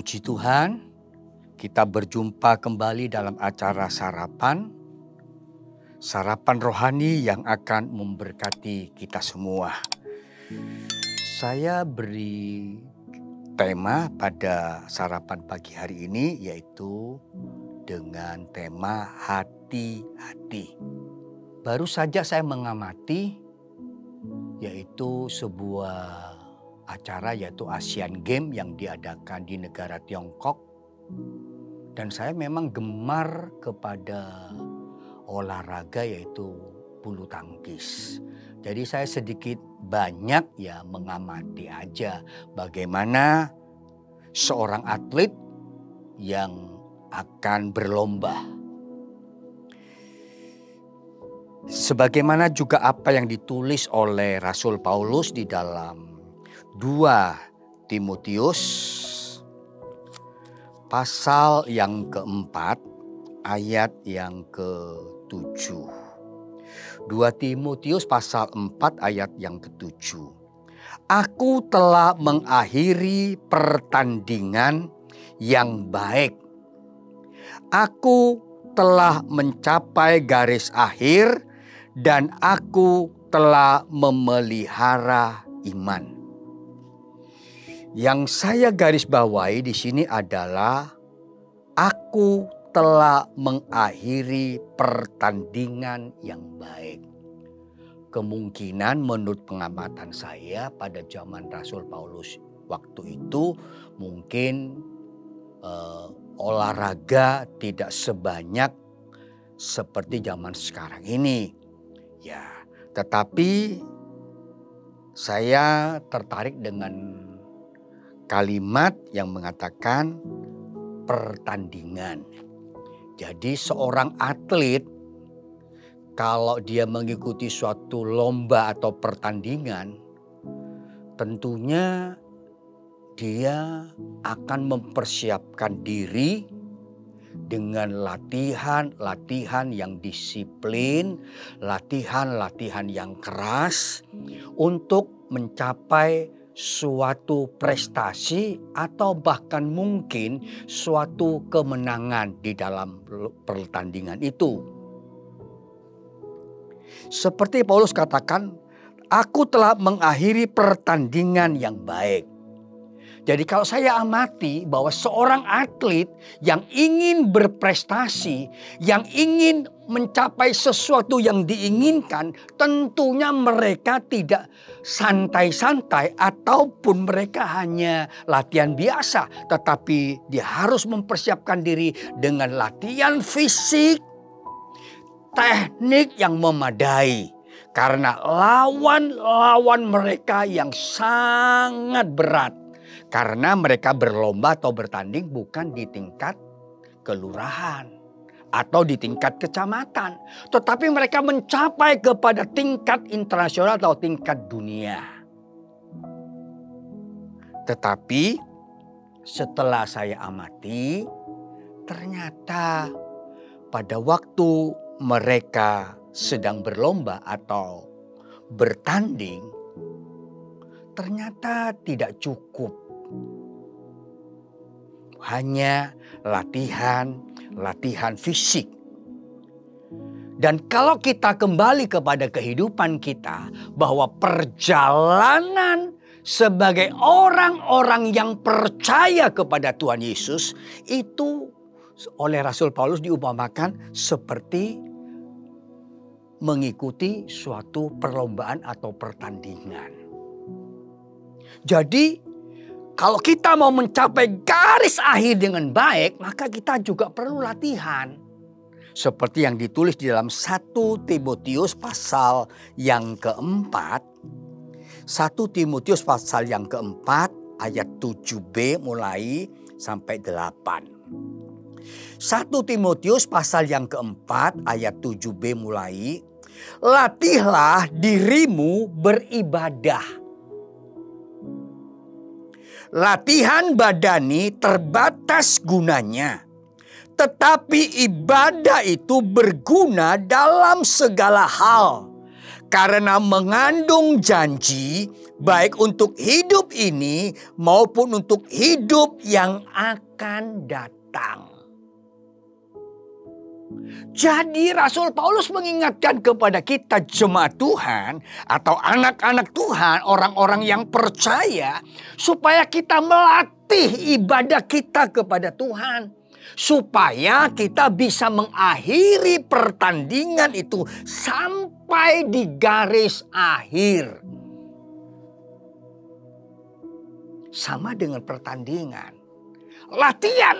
Puji Tuhan, kita berjumpa kembali dalam acara sarapan rohani yang akan memberkati kita semua. Saya beri tema pada sarapan pagi hari ini, yaitu dengan tema hati-hati. Baru saja saya mengamati yaitu sebuah acara, yaitu Asian Games yang diadakan di negara Tiongkok. Dan saya memang gemar kepada olahraga, yaitu bulu tangkis. Jadi saya sedikit banyak mengamati aja bagaimana seorang atlet yang akan berlomba. Sebagaimana juga apa yang ditulis oleh Rasul Paulus di dalam 2 Timotius pasal yang keempat ayat yang ke-7. 2 Timotius pasal 4 ayat yang ke-7. Aku telah mengakhiri pertandingan yang baik. Aku telah mencapai garis akhir dan aku telah memelihara iman. Yang saya garis bawahi di sini adalah aku telah mengakhiri pertandingan yang baik. Kemungkinan menurut pengamatan saya pada zaman Rasul Paulus waktu itu mungkin olahraga tidak sebanyak seperti zaman sekarang ini. Ya, tetapi saya tertarik dengan kalimat yang mengatakan pertandingan. Jadi seorang atlet kalau dia mengikuti suatu lomba atau pertandingan, tentunya dia akan mempersiapkan diri dengan latihan yang disiplin, latihan yang keras untuk mencapai suatu prestasi atau bahkan mungkin suatu kemenangan di dalam pertandingan itu. Seperti Paulus katakan, aku telah mengakhiri pertandingan yang baik. Jadi kalau saya amati bahwa seorang atlet yang ingin berprestasi, yang ingin mencapai sesuatu yang diinginkan, tentunya mereka tidak santai-santai ataupun mereka hanya latihan biasa. Tetapi dia harus mempersiapkan diri dengan latihan fisik, teknik yang memadai. Karena lawan mereka yang sangat berat. Karena mereka berlomba atau bertanding bukan di tingkat kelurahan atau di tingkat kecamatan. Tetapi mereka mencapai kepada tingkat internasional atau tingkat dunia. Tetapi setelah saya amati, ternyata pada waktu mereka sedang berlomba atau bertanding, ternyata tidak cukup. Hanya latihan fisik. Dan kalau kita kembali kepada kehidupan kita, bahwa perjalanan sebagai orang-orang yang percaya kepada Tuhan Yesus itu oleh Rasul Paulus diumpamakan seperti mengikuti suatu perlombaan atau pertandingan. Jadi kalau kita mau mencapai garis akhir dengan baik, maka kita juga perlu latihan. Seperti yang ditulis di dalam 1 Timotius pasal yang keempat. 1 Timotius pasal yang keempat ayat 7b mulai sampai 8. 1 Timotius pasal yang keempat ayat 7b mulai. Latihlah dirimu beribadah. Latihan badani terbatas gunanya, tetapi ibadah itu berguna dalam segala hal. karena mengandung janji baik untuk hidup ini maupun untuk hidup yang akan datang. Jadi Rasul Paulus mengingatkan kepada kita jemaat Tuhan atau anak-anak Tuhan, orang-orang yang percaya, supaya kita melatih ibadah kita kepada Tuhan. Supaya kita bisa mengakhiri pertandingan itu sampai di garis akhir. Sama dengan pertandingan. Latihan.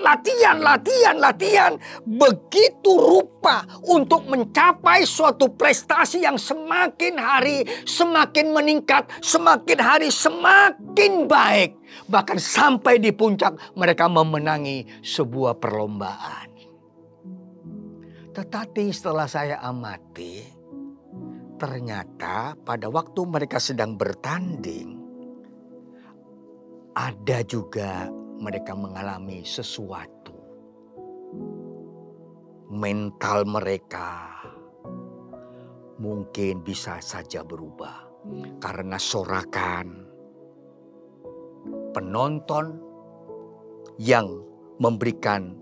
Begitu rupa untuk mencapai suatu prestasi yang semakin hari semakin meningkat, semakin hari semakin baik. Bahkan sampai di puncak mereka memenangi sebuah perlombaan. Tetapi setelah saya amati, ternyata pada waktu mereka sedang bertanding, ada juga mereka mengalami sesuatu. Mental mereka mungkin bisa saja berubah karena sorakan penonton yang memberikan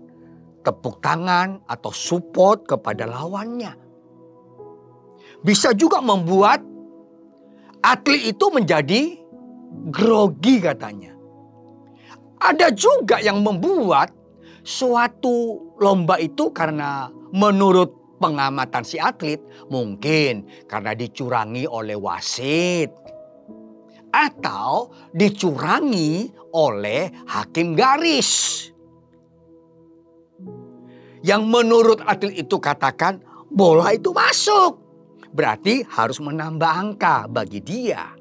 tepuk tangan atau support kepada lawannya. Bisa juga membuat atlet itu menjadi grogi katanya. Ada juga yang membuat suatu lomba itu karena menurut pengamatan si atlet mungkin karena dicurangi oleh wasit atau dicurangi oleh hakim garis. Yang menurut atlet itu katakan bola itu masuk. Berarti harus menambah angka bagi dia.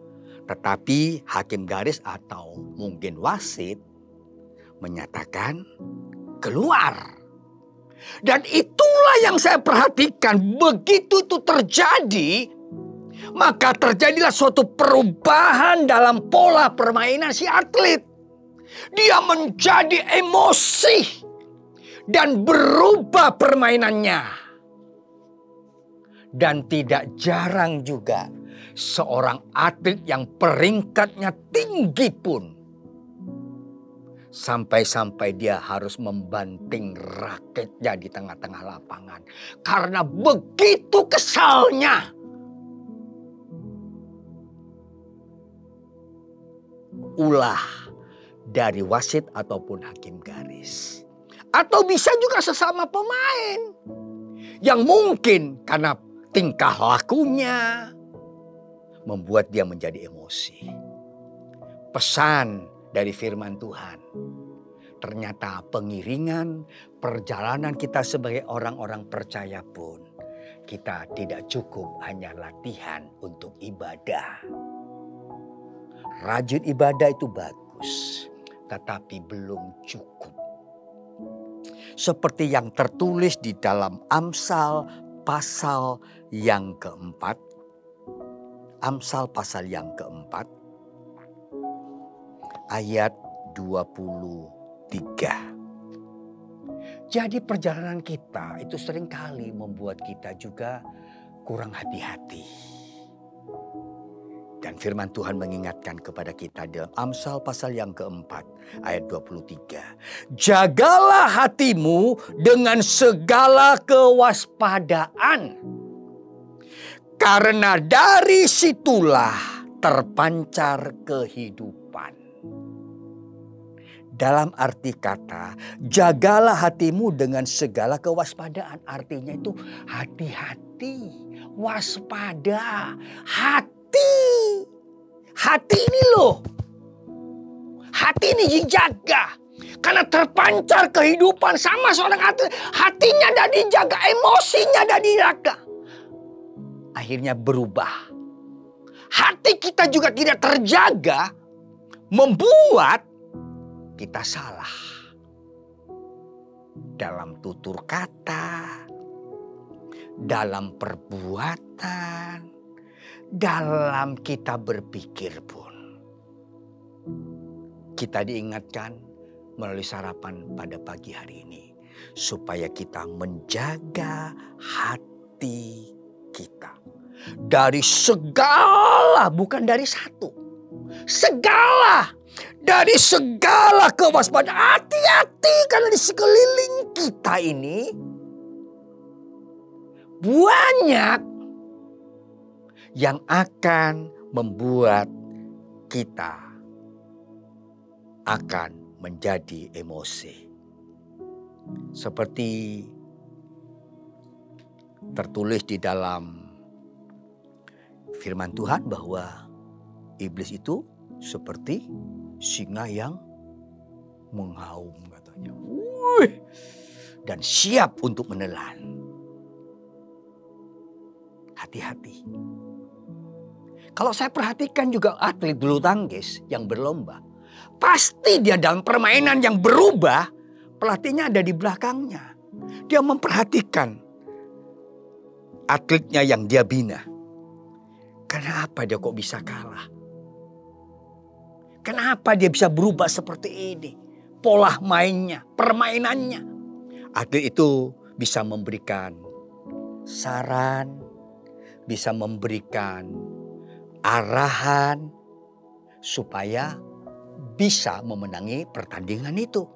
Tetapi hakim garis atau mungkin wasit menyatakan keluar. Dan itulah yang saya perhatikan. Begitu itu terjadi, maka terjadilah suatu perubahan dalam pola permainan si atlet. Dia menjadi emosi dan berubah permainannya. Dan tidak jarang juga seorang atlet yang peringkatnya tinggi pun sampai-sampai dia harus membanting raketnya di tengah-tengah lapangan. Karena begitu kesalnya. Ulah dari wasit ataupun hakim garis. Atau bisa juga sesama pemain. Yang mungkin karena tingkah lakunya membuat dia menjadi emosi. Pesan dari firman Tuhan. Ternyata pengiringan perjalanan kita sebagai orang-orang percaya pun kita tidak cukup hanya latihan untuk ibadah. Rajin ibadah itu bagus, tetapi belum cukup. Seperti yang tertulis di dalam Amsal pasal yang keempat. Amsal pasal yang keempat. Ayat 23. Jadi perjalanan kita itu seringkali membuat kita juga kurang hati-hati. Dan firman Tuhan mengingatkan kepada kita dalam Amsal pasal yang keempat ayat 23. Jagalah hatimu dengan segala kewaspadaan. Karena dari situlah terpancar kehidupan. Dalam arti kata, jagalah hatimu dengan segala kewaspadaan. Artinya itu hati-hati, waspada, hati. Hati ini loh. Hati ini dijaga. Karena terpancar kehidupan sama seorang hati. Hatinya ada dijaga, emosinya ada dijaga. Akhirnya berubah. Hati kita juga tidak terjaga, membuat kita salah dalam tutur kata, dalam perbuatan, dalam kita berpikir pun. Kita diingatkan melalui sarapan pada pagi hari ini supaya kita menjaga hati kita. dari segala, bukan dari satu. Segala, dari segala kewaspadaan. Hati-hati karena di sekeliling kita ini banyak yang akan membuat kita akan menjadi emosi. Seperti tertulis di dalam firman Tuhan bahwa iblis itu seperti singa yang mengaum katanya. Dan siap untuk menelan. Hati-hati. Kalau saya perhatikan juga atlet bulu tangkis yang berlomba. Pasti dia dalam permainan yang berubah, pelatihnya ada di belakangnya. Dia memperhatikan atletnya yang dia bina. Kenapa dia kok bisa kalah? Kenapa dia bisa berubah seperti ini? Pola mainnya, permainannya. Atlet itu bisa memberikan saran, bisa memberikan arahan supaya bisa memenangi pertandingan itu.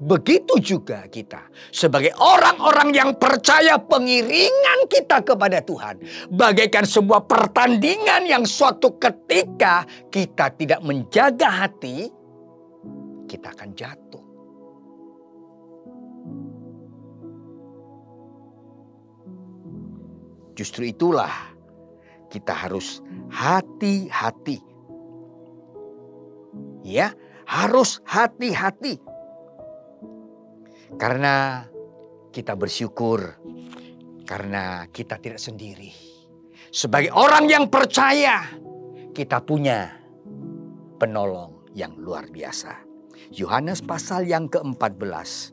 Begitu juga kita sebagai orang-orang yang percaya, pengiringan kita kepada Tuhan bagaikan sebuah pertandingan yang suatu ketika kita tidak menjaga hati, kita akan jatuh. Justru itulah kita harus hati-hati. Ya, harus hati-hati. Karena kita bersyukur karena kita tidak sendiri. Sebagai orang yang percaya, kita punya penolong yang luar biasa. Yohanes pasal yang ke-14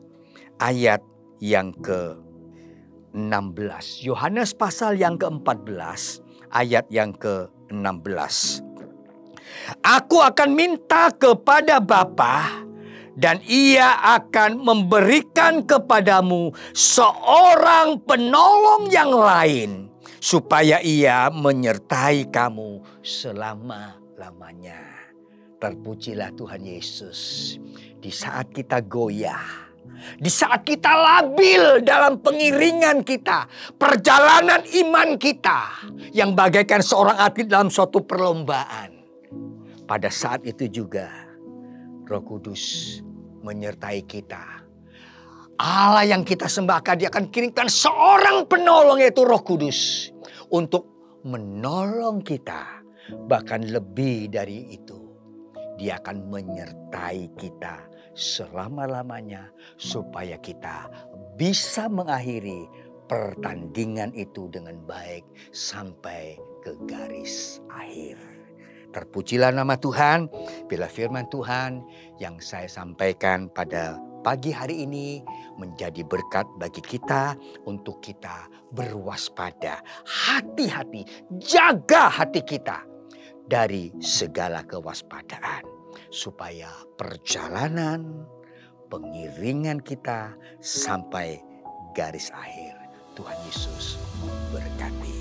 ayat yang ke-16. Yohanes pasal yang ke-14 ayat yang ke-16. Aku akan minta kepada Bapa dan Ia akan memberikan kepadamu seorang penolong yang lain, supaya Ia menyertai kamu selama-lamanya. Terpujilah Tuhan Yesus. Di saat kita goyah, di saat kita labil dalam pengiringan kita, perjalanan iman kita yang bagaikan seorang atlet dalam suatu perlombaan. Pada saat itu juga Roh Kudus menyertai kita. Allah yang kita sembahkan, Dia akan kirimkan seorang penolong, yaitu Roh Kudus, untuk menolong kita. Bahkan lebih dari itu, Dia akan menyertai kita selama-lamanya supaya kita bisa mengakhiri pertandingan itu dengan baik sampai ke garis akhir. Terpujilah nama Tuhan. Bila firman Tuhan yang saya sampaikan pada pagi hari ini menjadi berkat bagi kita untuk kita berwaspada. Hati-hati, jaga hati kita dari segala kewaspadaan. Supaya perjalanan pengiringan kita sampai garis akhir. Tuhan Yesus memberkati.